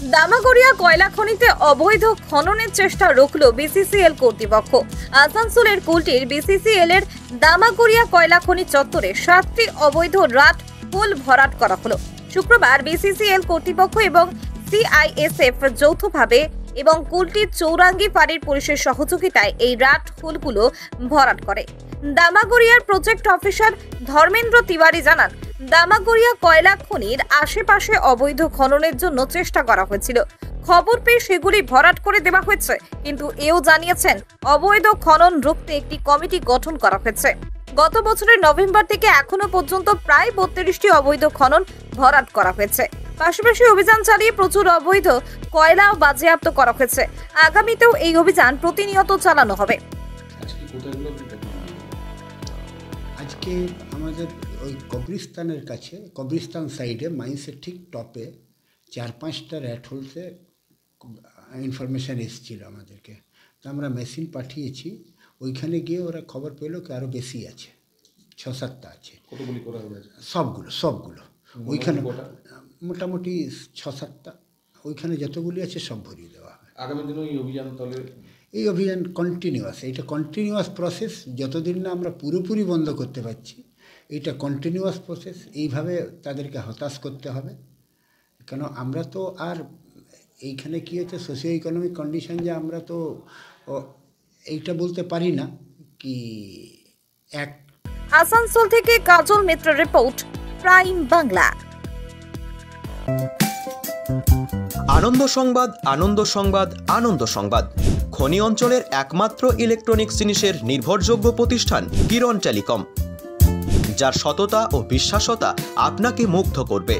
দামাগড়িয়া কয়লা খনিতে অবৈধ খননের চেষ্টা রুখল বিসিসিএল কর্তৃপক্ষ। আসানসোলের কুলটির বিসিসিএল এর দামাগড়িয়া কয়লা খনি চত্বরে 7টি অবৈধ রাট হোল ভরাট করা হলো। শুক্রবার বিসিসিএল কর্তৃপক্ষ এবং সিআইএসএফ যৌথভাবে এবং কুলটির চৌরাঙ্গি ফাঁড়ির পুলিশের সহযোগিতায় এই রাট হোলগুলো ভরাট করে। দামাগড়িয়ার প্রজেক্ট অফিসার ধর্মেন্দ্র তিওয়ারি জানান, দামাগড়িয়া কয়লা খনির আশেপাশে অবৈধ খননের জন্য চেষ্টা করা হয়েছিল। খবর পেয়ে সেগুলি ভরাট করে দেওয়া হয়েছে, কিন্তু এও জানিয়েছেন অবৈধ খনন রুখতে একটি কমিটি গঠন করা হয়েছে। গত বছরের নভেম্বর থেকে এখনো পর্যন্ত প্রায় 32টি অবৈধ খনন ভরাট করা হয়েছে। পাশাপাশি অভিযান চালিয়ে প্রচুর অবৈধ কয়লাও বাজেয়াপ্ত করা হয়েছে। আগামীতেও এই অভিযান প্রতিনিয়ত চালানো হবে। আজকে আমাদের ওই কবরিস্তানের কাছে, কবরিস্তান সাইডে মাইন্সের ঠিক টপে 4-5টা র্যাট হোলসে ইনফরমেশান এসেছিলো আমাদেরকে। তো আমরা মেশিন পাঠিয়েছি, ওইখানে গিয়ে ওরা খবর পেলো কি আরও বেশি আছে, 6-7টা আছে। সবগুলো ওইখানে মোটামুটি 6-7টা ওইখানে যতগুলি আছে সব ভরিয়ে দেওয়া হয়। আগামী দিনে এই অভিযান কন্টিনিউয়াস, এটা কন্টিনিউয়াস প্রসেস। যতদিন না আমরা পুরোপুরি বন্ধ করতে পারছি, এটা কন্টিনিউয়াস প্রসেস। এইভাবে তাদেরকে হতাশ করতে হবে, কেন আমরা তো আর এইখানে কী হচ্ছে সোশিও ইকোনমিক কন্ডিশন, যে আমরা তো এইটা বলতে পারি না কি এক। আসানসোল থেকে কাজল মিত্র রিপোর্ট, প্রাইম বাংলা। আনন্দ সংবাদ, আনন্দ সংবাদ, আনন্দ সংবাদ। খনি অঞ্চলের একমাত্র ইলেকট্রনিক্স জিনিসের নির্ভরযোগ্য প্রতিষ্ঠান কিরণ টেলিকম, যার সততা ও বিশ্বাসতা আপনাকে মুগ্ধ করবে।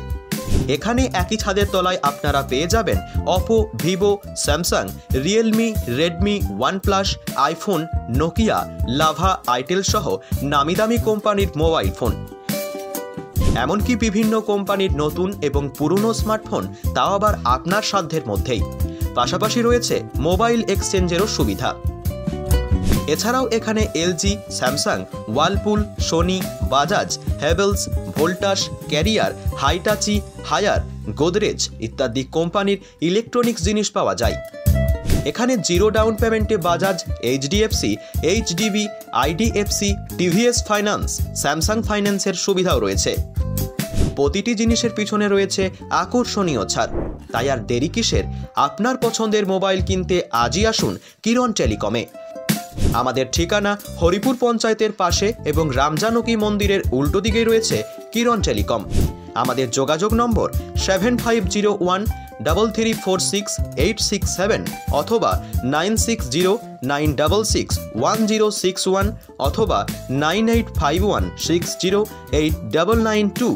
এখানে একই ছাদের তলায় আপনারা পেয়ে যাবেন Oppo, Vivo, Samsung, Realme, Redmi, OnePlus, iPhone, Nokia, lava, itel সহ নামিদামি কোম্পানির মোবাইল ফোন, এমনকি বিভিন্ন কোম্পানির নতুন এবং পুরনো স্মার্টফোন, তাও আবার আপনার সাধ্যের মধ্যেই। পাশাপাশি রয়েছে মোবাইল এক্সচেঞ্জেরও সুবিধা। এছাড়াও এখানে LG, Samsung, Whirlpool, Sony, Bajaj, Havells, Voltas, Carrier, Hitachi, Haier, Godrej ইত্যাদি কোম্পানির ইলেকট্রনিক্স জিনিস পাওয়া যায়। এখানে জিরো ডাউন পেমেন্টে Bajaj, HDFC, HDB, IDFC, TVS finance, Samsung ফাইন্যান্সের সুবিধাও রয়েছে। প্রতিটি জিনিসের পিছনে রয়েছে আকর্ষণীয় ছাড়। তাই আর দেরি কিসের? আপনার পছন্দের মোবাইল কিনতে আজই আসুন কিরণ টেলিকমে। আমাদের ঠিকানা হরিপুর পঞ্চায়েতের পাশে এবং রামজানকী মন্দিরের উল্টো দিকেই রয়েছে কিরণ টেলিকম। আমাদের যোগাযোগ নম্বর 750133468667 অথবা 9609661061 অথবা 9851608992।